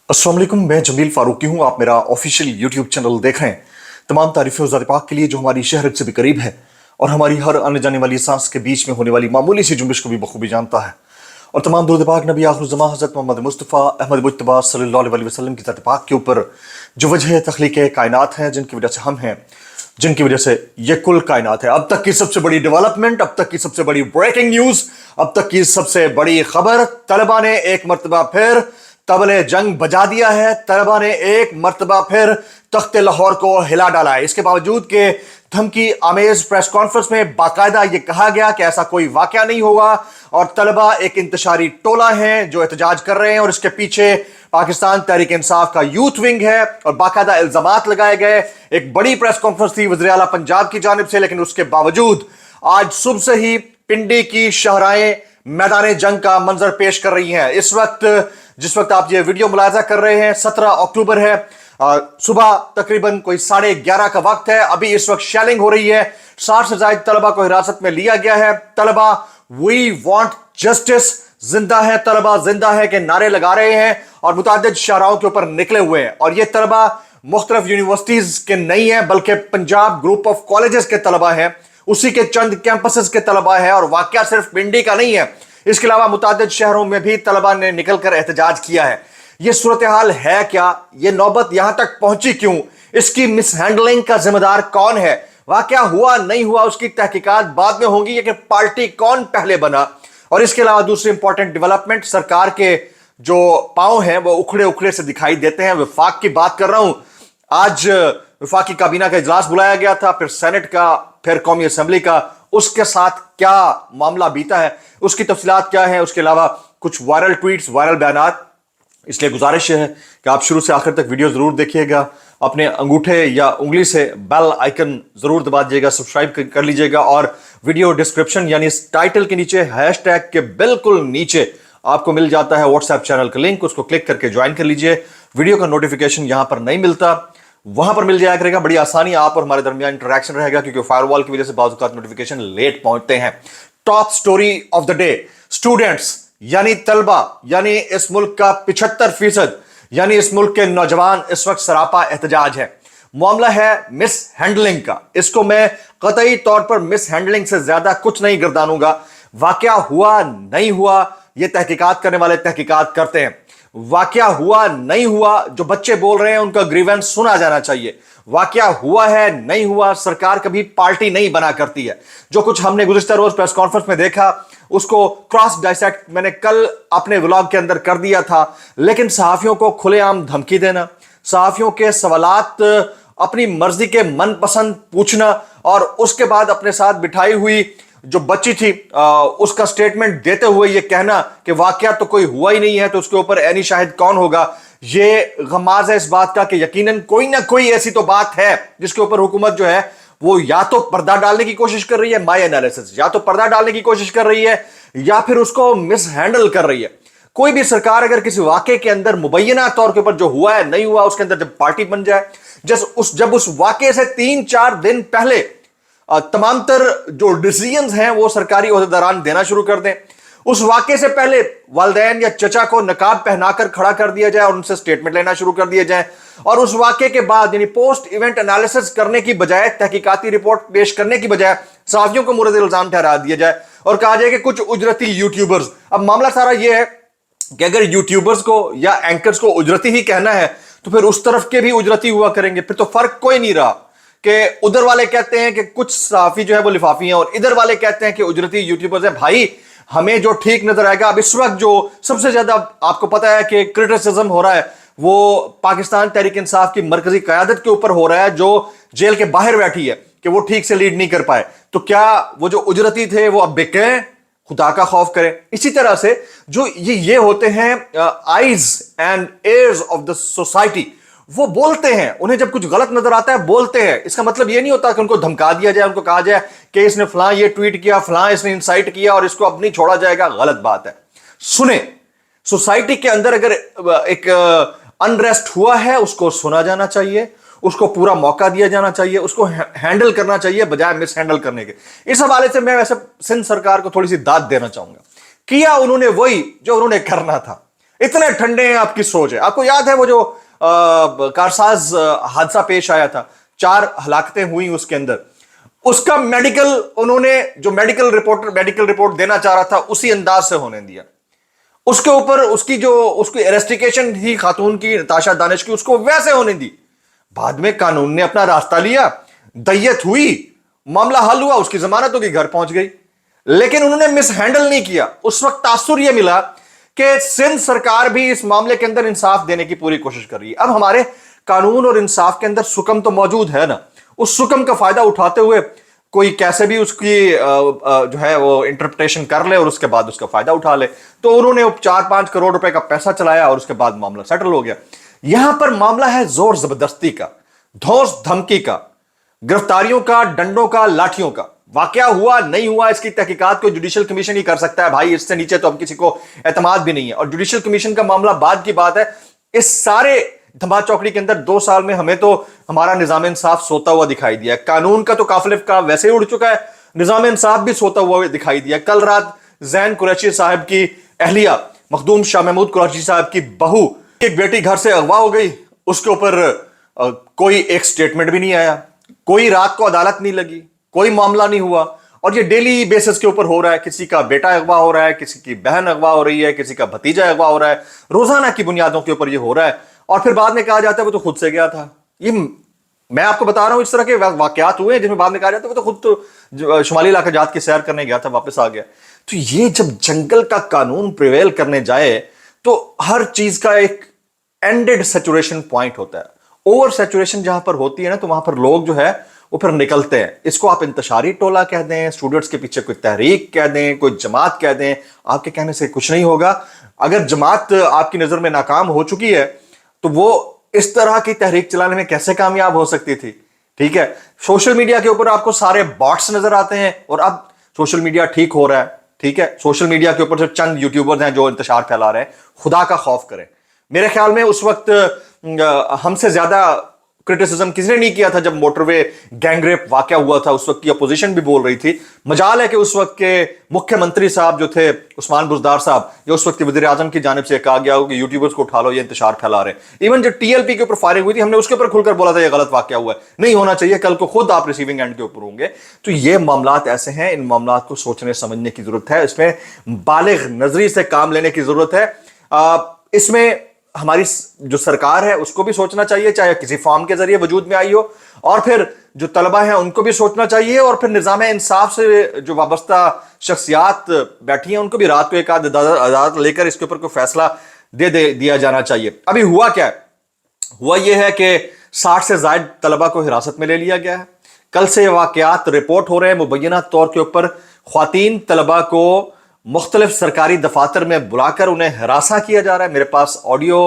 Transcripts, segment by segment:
अस्सलाम वालेकुम, मैं जमील फारूकी हूँ। आप मेरा ऑफिशियल यूट्यूब चैनल देख रहे हैं। तमाम तारीफ़ें ज़ात पाक के लिए जो हमारी शहरत से भी करीब है और हमारी हर आने जाने वाली सांस के बीच में होने वाली मामूली सी जुम्बिश को भी बखूबी जानता है। और तमाम दुरूद पाक नबी आखिरुज़्ज़मा हज़रत मोहम्मद मुस्तफ़ा अहमद मुज्तबा सल्लल्लाहु अलैहि वसल्लम की ज़ात पाक के ऊपर जो वजह तख्लीक़ कायनात हैं, जिनकी वजह से हम हैं, जिनकी वजह से ये कुल कायनात है। अब तक की सबसे बड़ी डेवलपमेंट, अब तक की सबसे बड़ी ब्रेकिंग न्यूज़, अब तक की सबसे बड़ी खबर, तलबा ने एक मरतबा फिर तबले जंग बजा दिया है। तलबा ने एक मरतबा फिर तख्ते लाहौर को हिला डाला है। इसके बावजूद कि धमकी आमेज प्रेस कॉन्फ्रेंस में बाकायदा ये कहा गया कि ऐसा कोई वाकया नहीं होगा और तलबा एक इंतशारी टोला है जो एहतजाज कर रहे हैं और इसके पीछे पाकिस्तान तहरीक इंसाफ का यूथ विंग है और बाकायदा इल्जामात लगाए गए। एक बड़ी प्रेस कॉन्फ्रेंस थी वज़ीर आला पंजाब की जानिब से, लेकिन उसके बावजूद आज सुबह से ही पिंडी की शहराएं मैदान जंग का मंजर पेश कर रही हैं। इस वक्त जिस वक्त आप ये वीडियो मुलाजा कर रहे हैं 17 अक्टूबर है, सुबह तकरीबन कोई 11:30 का वक्त है। अभी इस वक्त शेलिंग हो रही है। 60 से ज्यादा तलबा को हिरासत में लिया गया है। तलबा वी वांट जस्टिस, जिंदा है तलबा, जिंदा है के नारे लगा रहे हैं और मुतादिद शाहराओं के ऊपर निकले हुए हैं। और ये तलबा मुख्तलिफ यूनिवर्सिटीज के नहीं है बल्कि पंजाब ग्रुप ऑफ कॉलेजेस के तलबा है, उसी के चंद कैंपसेस के तलबा है। और वाकया सिर्फ पिंडी का नहीं है, इसके अलावा मुतादिद शहरों में भी तलबा ने निकलकर एहतजाज किया है। यह सूरत हाल है क्या? यह नौबत यहां तक पहुंची क्यों? इसकी मिसहैंडलिंग का जिम्मेदार कौन है? वाकया हुआ नहीं हुआ उसकी तहकीकात बाद में होंगी, ये कि पार्टी कौन पहले बना। और इसके अलावा दूसरी इंपॉर्टेंट डेवलपमेंट, सरकार के जो पांव हैं वो उखड़े उखड़े से दिखाई देते हैं। विफाक की बात कर रहा हूं। आज विफाकी काबीना का इजलास बुलाया गया था, फिर सेनेट का, फिर कौमी असेंबली का। उसके साथ क्या मामला बीता है, उसकी तफसीलात क्या है, उसके अलावा कुछ वायरल ट्वीट्स, वायरल बयानात। इसलिए गुजारिश है कि आप शुरू से आखिर तक वीडियो जरूर देखिएगा। अपने अंगूठे या उंगली से बेल आइकन जरूर दबा दीजिएगा, सब्सक्राइब कर लीजिएगा और वीडियो डिस्क्रिप्शन यानी इस टाइटल के नीचे हैशटैग के बिल्कुल नीचे आपको मिल जाता है व्हाट्सएप चैनल का लिंक, उसको क्लिक करके ज्वाइन कर लीजिए। वीडियो का नोटिफिकेशन यहां पर नहीं मिलता, वहां पर मिल जाया करेगा। बड़ी आसानी, आप और हमारे दरमियान इंटरेक्शन रहेगा क्योंकि फायरवॉल की वजह से बाज़ औक़ात नोटिफिकेशन लेट पहुंचते हैं। Top story of the day, students यानी तलबा यानी इस मुल्क का 75% यानी इस मुल्क के नौजवान इस वक्त सरापा एहतजाज है। मामला है मिस हैंडलिंग का। इसको मैं कतई तौर पर मिस हैंडलिंग से ज्यादा कुछ नहीं गर्दानूंगा। वाकया हुआ नहीं हुआ ये तहकीकात करने वाले तहकीकात करते हैं। वाकया हुआ नहीं हुआ, जो बच्चे बोल रहे हैं उनका ग्रीवेंस सुना जाना चाहिए। वाकया हुआ है नहीं हुआ, सरकार कभी पार्टी नहीं बना करती है। जो कुछ हमने गुज़िश्ता रोज प्रेस कॉन्फ्रेंस में देखा उसको क्रॉस डाइसेक्ट मैंने कल अपने व्लॉग के अंदर कर दिया था। लेकिन सहाफियों को खुलेआम धमकी देना, सहाफियों के सवालात अपनी मर्जी के मनपसंद पूछना और उसके बाद अपने साथ बिठाई हुई जो बच्ची थी उसका स्टेटमेंट देते हुए यह कहना कि वाकया तो कोई हुआ ही नहीं है तो उसके ऊपर ऐनी शाहिद कौन होगा, ये गमाज है इस बात का कि यकीनन कोई ना कोई ऐसी तो बात है जिसके ऊपर हुकूमत जो है वो या तो पर्दा डालने की कोशिश कर रही है, माय एनालिसिस, या तो पर्दा डालने की कोशिश कर रही है या फिर उसको मिस हैंडल कर रही है। कोई भी सरकार अगर किसी वाकये के अंदर मुबैना तौर के ऊपर जो हुआ है नहीं हुआ उसके अंदर जब पार्टी बन जाए, जब उस वाकये से 3-4 दिन पहले तमाम तर जो डिसीजंस हैं वो सरकारी ओहदेदारान देना शुरू कर दें, उस वाकये से पहले वालिदैन या चचा को नकाब पहनाकर खड़ा कर दिया जाए और उनसे स्टेटमेंट लेना शुरू कर दिया जाए, और उस वाकये के बाद यानी पोस्ट इवेंट एनालिसिस करने की बजाय, तहकीकाती रिपोर्ट पेश करने की बजाय सहाफियों को मुर्द इल्जाम ठहरा दिया जाए और कहा जाए कि कुछ उजरती यूट्यूबर्स। अब मामला सारा यह है कि अगर यूट्यूबर्स को या एंकर्स को उजरती ही कहना है तो फिर उस तरफ के भी उजरती हुआ करेंगे, फिर तो फर्क कोई नहीं रहा कि उधर वाले कहते हैं कि कुछ सहाफी जो है वो लिफाफी हैं और इधर वाले कहते हैं कि उजरती यूट्यूबर्स हैं। भाई हमें जो ठीक नजर आएगा, अब इस वक्त जो सबसे ज्यादा आपको पता है कि क्रिटिसिज्म हो रहा है वो पाकिस्तान तहरीक इंसाफ की मरकजी क़यादत के ऊपर हो रहा है जो जेल के बाहर बैठी है कि वो ठीक से लीड नहीं कर पाए। तो क्या वो जो उजरती थे वो अब बिके? खुदा का खौफ करें। इसी तरह से जो ये होते हैं eyes and ears of the society, वो बोलते हैं, उन्हें जब कुछ गलत नजर आता है बोलते हैं। इसका मतलब ये नहीं होता कि उनको धमका दिया जाए, उनको कहा जाए कि इसने फलां ये ट्वीट किया, फलां इसने इंसाइट किया और इसको अब नहीं छोड़ा जाएगा। गलत बात है। सुने, सोसाइटी के अंदर अगर एक अनरेस्ट हुआ है, उसको सुना जाना चाहिए, उसको पूरा मौका दिया जाना चाहिए, उसको हैंडल करना चाहिए बजाय मिस हैंडल करने के। इस हवाले से मैं वैसे सिंध सरकार को थोड़ी सी दाद देना चाहूंगा। किया उन्होंने वही जो उन्होंने करना था। इतने ठंडे हैं आपकी सोच है। आपको याद है वो जो कारसाज हादसा पेश आया था, 4 हलाकतें हुई उसके अंदर, उसका उन्होंने जो मेडिकल रिपोर्ट देना चाह रहा था उसी अंदाज से होने दिया। उसके ऊपर उसकी अरेस्टिकेशन थी खातून की, नताशा दानिश की, उसको वैसे होने दी। बाद में कानून ने अपना रास्ता लिया, दैयत हुई, मामला हल हुआ, उसकी जमानत होगी, घर पहुंच गई। लेकिन उन्होंने मिस हैंडल नहीं किया। उस वक्त तासुर यह मिला कि सिंध सरकार भी इस मामले के अंदर इंसाफ देने की पूरी कोशिश कर रही है। अब हमारे कानून और इंसाफ के अंदर सुकम तो मौजूद है ना, उस सुकम का फायदा उठाते हुए कोई कैसे भी उसकी जो है वो इंटरप्रिटेशन कर ले और उसके बाद उसका फायदा उठा ले। तो उन्होंने 4-5 करोड़ रुपए का पैसा चलाया और उसके बाद मामला सेटल हो गया। यहां पर मामला है जोर जबरदस्ती का, धौंस धमकी का, गिरफ्तारियों का, डंडों का, लाठियों का। वाकया हुआ नहीं हुआ इसकी तहकीकात को जुडिशियल कमीशन ही कर सकता है भाई, इससे नीचे तो हम किसी को एतमाद भी नहीं है। और जुडिशियल कमीशन का मामला बाद की बात है। इस सारे धमा चौकड़ी के अंदर 2 साल में हमें तो हमारा निजाम इंसाफ सोता हुआ दिखाई दिया। कानून का तो काफिले का वैसे ही उड़ चुका है, निजाम इंसाफ भी सोता हुआ दिखाई दिया। कल रात जैन कुरैशी साहब की अहलिया मखदूम शाह महमूद कुरैशी साहब की बहू, एक बेटी घर से अगवा हो गई, उसके ऊपर कोई एक स्टेटमेंट भी नहीं आया, कोई रात को अदालत नहीं लगी, कोई मामला नहीं हुआ। और ये डेली बेसिस के ऊपर हो रहा है। किसी का बेटा अगवा हो रहा है, किसी की बहन अगवा हो रही है, किसी का भतीजा अगवा हो रहा है, रोजाना की बुनियादों के ऊपर ये हो रहा है। और फिर बाद में कहा जाता है वो तो खुद से गया था। ये मैं आपको बता रहा हूं, इस तरह के वाकयात हुए जिसमें बाद में कहा जाता है वो तो खुद तो शुमाली इलाका जात की सैर करने गया था, वापस आ गया। तो ये जब जंगल का कानून प्रिवेल करने जाए तो हर चीज का एक एंडेड सैचुरेशन पॉइंट होता है। ओवर सैचुरेशन जहां पर होती है ना, तो वहां पर लोग जो है वो फिर निकलते हैं। इसको आप इंतशारी टोला कह दें, स्टूडेंट्स के पीछे कोई तहरीक कह दें, कोई जमात कह दें, आपके कहने से कुछ नहीं होगा। अगर जमात आपकी नजर में नाकाम हो चुकी है तो वो इस तरह की तहरीक चलाने में कैसे कामयाब हो सकती थी? ठीक है, सोशल मीडिया के ऊपर आपको सारे बॉट्स नजर आते हैं और अब सोशल मीडिया ठीक हो रहा है। ठीक है, सोशल मीडिया के ऊपर जो चंद यूट्यूबर्स हैं जो इंतशार फैला रहे हैं, खुदा का खौफ करें। मेरे ख्याल में उस वक्त हमसे ज्यादा क्रिटिसिज्म किसी ने नहीं किया था जब मोटरवे गैंगरेप वाकया हुआ था। उस वक्त की अपोजिशन भी बोल रही थी। मजाल है कि उस वक्त के मुख्यमंत्री साहब जो थे उस्मान बुज़दार साहब, या उस वक्त के वज़ीर आज़म की जानिब से कहा गया हो कि यूट्यूबर्स को उठा लो, ये इंतशार फैला रहे हैं। इवन जो टीएलपी के ऊपर फायरिंग हुई थी, हमने उसके ऊपर खुलकर बोला था ये गलत वाकया हुआ है, नहीं होना चाहिए, कल को खुद आप रिसीविंग एंड के ऊपर होंगे। तो ये मामलात ऐसे हैं, इन मामलात को सोचने समझने की जरूरत है, इसमें बालिग नजरी से काम लेने की जरूरत है। इसमें हमारी जो सरकार है उसको भी सोचना चाहिए, चाहे किसी फॉर्म के जरिए वजूद में आई हो, और फिर जो तलबा हैं उनको भी सोचना चाहिए, और फिर निजाम इंसाफ से जो वाबस्ता शख्सियात बैठी हैं उनको भी रात को एक आध अदालत लेकर इसके ऊपर कोई फैसला दिया जाना चाहिए। अभी हुआ क्या है? हुआ यह है कि 60 से ज्यादा तलबा को हिरासत में ले लिया गया है। कल से वाकयात रिपोर्ट हो रहे हैं मुबैना तौर के ऊपर ख्वातीन तलबा को मुख्तलिफ सरकारी दफातर में बुलाकर उन्हें हरासा किया जा रहा है। मेरे पास ऑडियो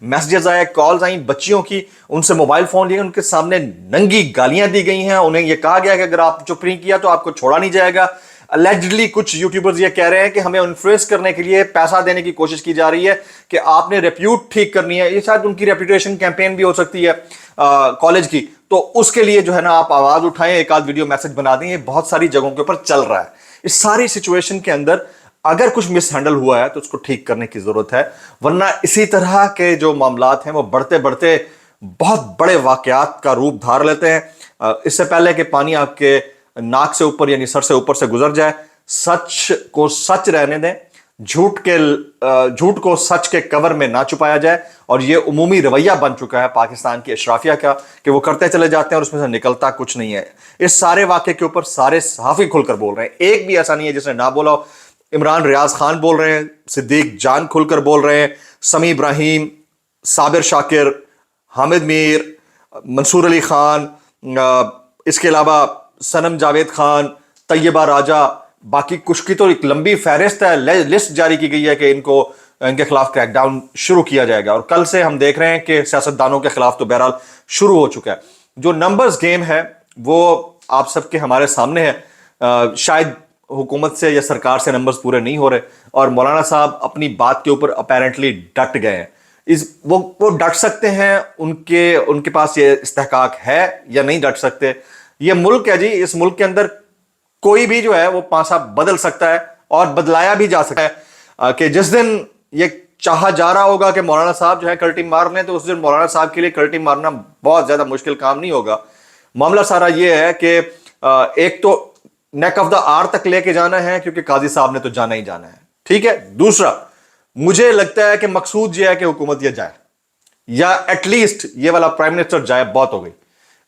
मैसेजेस आए, कॉल्स आई बच्चियों की, उनसे मोबाइल फोन लिए, उनके सामने नंगी गालियां दी गई हैं। उन्हें यह कहा गया कि अगर आप चुप नहीं किया तो आपको छोड़ा नहीं जाएगा। अलेजिडली कुछ यूट्यूबर्स ये कह रहे हैं कि हमें इन्फ्लुएंस करने के लिए पैसा देने की कोशिश की जा रही है कि आपने रेप्यूट ठीक करनी है। ये शायद उनकी रेपुटेशन कैंपेन भी हो सकती है कॉलेज की, तो उसके लिए जो है ना आप आवाज उठाएं, एक आध वीडियो मैसेज बना दें। ये बहुत सारी जगहों के ऊपर चल रहा है। इस सारी सिचुएशन के अंदर अगर कुछ मिस हैंडल हुआ है तो उसको ठीक करने की जरूरत है, वरना इसी तरह के जो मामलात हैं वो बढ़ते बढ़ते बहुत बड़े वाकयात का रूप धार लेते हैं। इससे पहले कि पानी आपके नाक से ऊपर यानी सर से ऊपर से गुजर जाए, सच को सच रहने दें, झूठ को सच के कवर में ना छुपाया जाए। और ये उमूमी रवैया बन चुका है पाकिस्तान की अशराफिया का कि वो करते चले जाते हैं और उसमें से निकलता कुछ नहीं है। इस सारे वाक़े के ऊपर सारे सहाफ़ी खुलकर बोल रहे हैं, एक भी ऐसा नहीं है जिसने ना बोला हो। इमरान रियाज खान बोल रहे हैं, सिद्दीक जान खुलकर बोल रहे हैं, समी इब्राहिम, साबिर शाकिर, हामिद मीर, मंसूर अली खान, इसके अलावा सनम जावेद खान, तैयबा राजा, बाकी कुछ की तो एक लंबी फहरिस्त है, लिस्ट जारी की गई है कि इनके खिलाफ क्रैकडाउन शुरू किया जाएगा। और कल से हम देख रहे हैं कि सियासतदानों के खिलाफ तो बहरहाल शुरू हो चुका है। जो नंबर्स गेम है वो आप सबके हमारे सामने है। शायद हुकूमत से या सरकार से नंबर्स पूरे नहीं हो रहे और मौलाना साहब अपनी बात के ऊपर अपेरेंटली डट गए हैं। वो डट सकते हैं, उनके पास ये इस्तेहकाक है या नहीं डट सकते। ये मुल्क है जी, इस मुल्क के अंदर कोई भी जो है वो पासा बदल सकता है और बदलाया भी जा सकता है। कि जिस दिन ये चाहा जा रहा होगा कि मौलाना साहब जो है कल्टी मार लें, तो उस दिन मौलाना साहब के लिए कल्टी मारना बहुत ज्यादा मुश्किल काम नहीं होगा। मामला सारा ये है कि एक तो नेक ऑफ द आर तक लेके जाना है, क्योंकि काजी साहब ने तो जाना ही जाना है, ठीक है। दूसरा, मुझे लगता है कि मकसूद ये है कि हुकूमत ये जाए, या एटलीस्ट ये वाला प्राइम मिनिस्टर जाए, बहुत हो गई।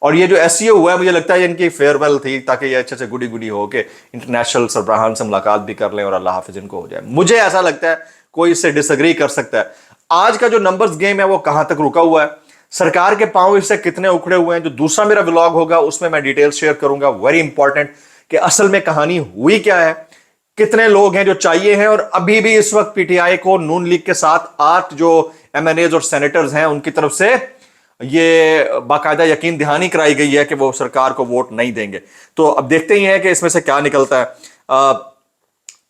और ये जो एसईओ हुआ है, मुझे लगता है इनकी फेयरवेल थी, ताकि ये अच्छे से गुडी गुडी हो के इंटरनेशनल सरबराहान से मुलाकात भी कर लें और अल्लाह हाफिज इनको हो जाए। मुझे ऐसा लगता है, कोई इससे डिसएग्री कर सकता है। आज का जो नंबर्स गेम है वो कहां तक रुका हुआ है, सरकार के पांव इससे कितने उखड़े हुए हैं। जो दूसरा मेरा व्लॉग होगा उसमें मैं डिटेल शेयर करूंगा, वेरी इंपॉर्टेंट, कि असल में कहानी हुई क्या है, कितने लोग हैं जो चाहिए हैं। और अभी भी इस वक्त पीटीआई को नून लीग के साथ 8 जो एमएनएज और सेनेटर्स हैं उनकी तरफ से ये बाकायदा यकीन दहानी कराई गई है कि वो सरकार को वोट नहीं देंगे। तो अब देखते ही हैं कि इसमें से क्या निकलता है।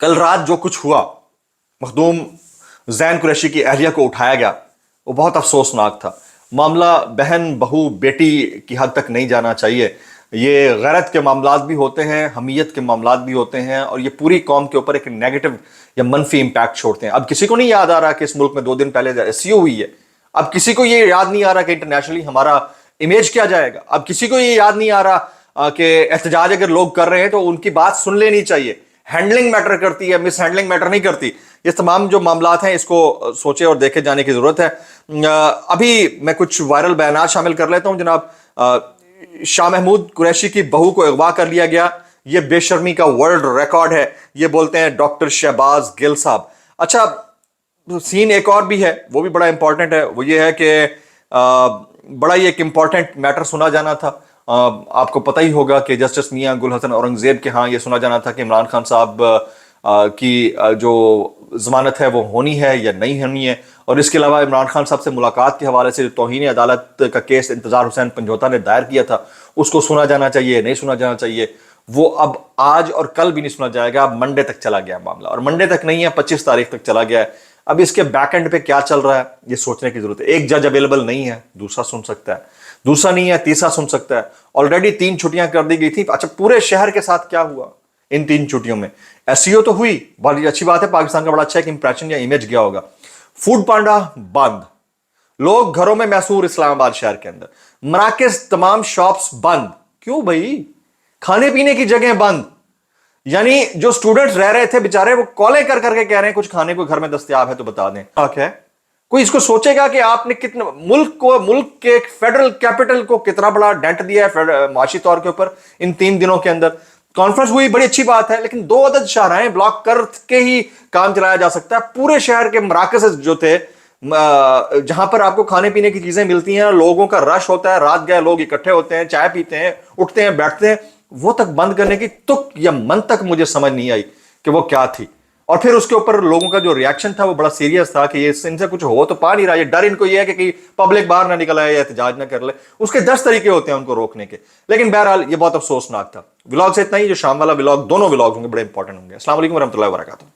कल रात जो कुछ हुआ, मखदूम जैन कुरैशी की अहलिया को उठाया गया, वो बहुत अफसोसनाक था। मामला बहन बहू बेटी की हद तक नहीं जाना चाहिए। ये गैरत के मामलात भी होते हैं, हमीयत के मामलात भी होते हैं, और ये पूरी कौम के ऊपर एक नेगेटिव या मनफी इंपैक्ट छोड़ते हैं। अब किसी को नहीं याद आ रहा कि इस मुल्क में 2 दिन पहले एसईओ हुई है। अब किसी को ये याद नहीं आ रहा कि इंटरनेशनली हमारा इमेज क्या जाएगा। अब किसी को ये याद नहीं आ रहा कि एहतजाज अगर लोग कर रहे हैं तो उनकी बात सुन लेनी चाहिए। हैंडलिंग मैटर करती है, मिस हैंडलिंग मैटर नहीं करती। ये तमाम जो मामलात हैं इसको सोचे और देखे जाने की जरूरत है। अभी मैं कुछ वायरल बयानात शामिल कर लेता हूं। जनाब, शाह महमूद कुरैशी की बहू को अगवा कर लिया गया, ये बेशर्मी का वर्ल्ड रिकॉर्ड है, ये बोलते हैं डॉक्टर शहबाज गिल साहब। अच्छा, सीन एक और भी है, वो भी बड़ा इंपॉर्टेंट है। वो ये है कि बड़ा ही एक इंपॉर्टेंट मैटर सुना जाना था। आपको पता ही होगा कि जस्टिस मियां गुल हसन औरंगजेब के यहाँ ये सुना जाना था कि इमरान खान साहब की जो जमानत है वो होनी है या नहीं होनी है। और इसके अलावा इमरान खान साहब से मुलाकात के हवाले से तौहीन अदालत का केस इंतजार हुसैन पंजोता ने दायर किया था, उसको सुना जाना चाहिए, नहीं सुना जाना चाहिए, वो अब आज और कल भी नहीं सुना जाएगा। अब मंडे तक चला गया मामला, और मंडे तक नहीं है, 25 तारीख तक चला गया है। अब इसके बैक एंड पे क्या चल रहा है ये सोचने की जरूरत है। एक जज अवेलेबल नहीं है, दूसरा सुन सकता है, दूसरा नहीं है, तीसरा सुन सकता है। ऑलरेडी 3 छुट्टियां कर दी गई थी। अच्छा, पूरे शहर के साथ क्या हुआ इन 3 छुट्टियों में? एसईओ तो हुई, बड़ी अच्छी बात है, पाकिस्तान का बड़ा अच्छा एक इंप्रेशन या इमेज गया होगा। फूड पांडा बंद, लोग घरों में मैसूर इस्लामाबाद शहर के अंदर, मराकज तमाम शॉप्स बंद। क्यों भाई? खाने पीने की जगह बंद। यानी जो स्टूडेंट्स रह रहे थे बेचारे, वो कॉलें कर करके कह रहे हैं कुछ खाने को घर में दस्तयाब है तो बता दें। है कोई इसको सोचेगा कि आपने कितना मुल्क के फेडरल कैपिटल को कितना बड़ा डेंट दिया है माशी तौर के ऊपर इन 3 दिनों के अंदर। कॉन्फ्रेंस हुई, बड़ी अच्छी बात है, लेकिन 2 अदद शाहराहें ब्लॉक करके ही काम चलाया जा सकता है। पूरे शहर के मराकज जो थे, जहां पर आपको खाने पीने की चीजें मिलती हैं, लोगों का रश होता है, रात गए लोग इकट्ठे होते हैं, चाय पीते हैं, उठते हैं, बैठते हैं, वो तक बंद करने की तुक या मन तक मुझे समझ नहीं आई कि वो क्या थी। और फिर उसके ऊपर लोगों का जो रिएक्शन था वो बड़ा सीरियस था कि ये इनसे कुछ हो तो पा नहीं रहा। ये डर इनको ये है कि पब्लिक बाहर ना निकल आए या एहतजाज ना कर ले। उसके 10 तरीके होते हैं उनको रोकने के, लेकिन बहरहाल ये बहुत अफसोसनाक था। व्लॉग से इतना ही। जो शाम वाला व्लॉग, दोनों व्लॉग होंगे बड़े इंपॉर्टेंट होंगे। अस्सलाम वालेकुम वरहमतुल्लाहि वबरकातुहू।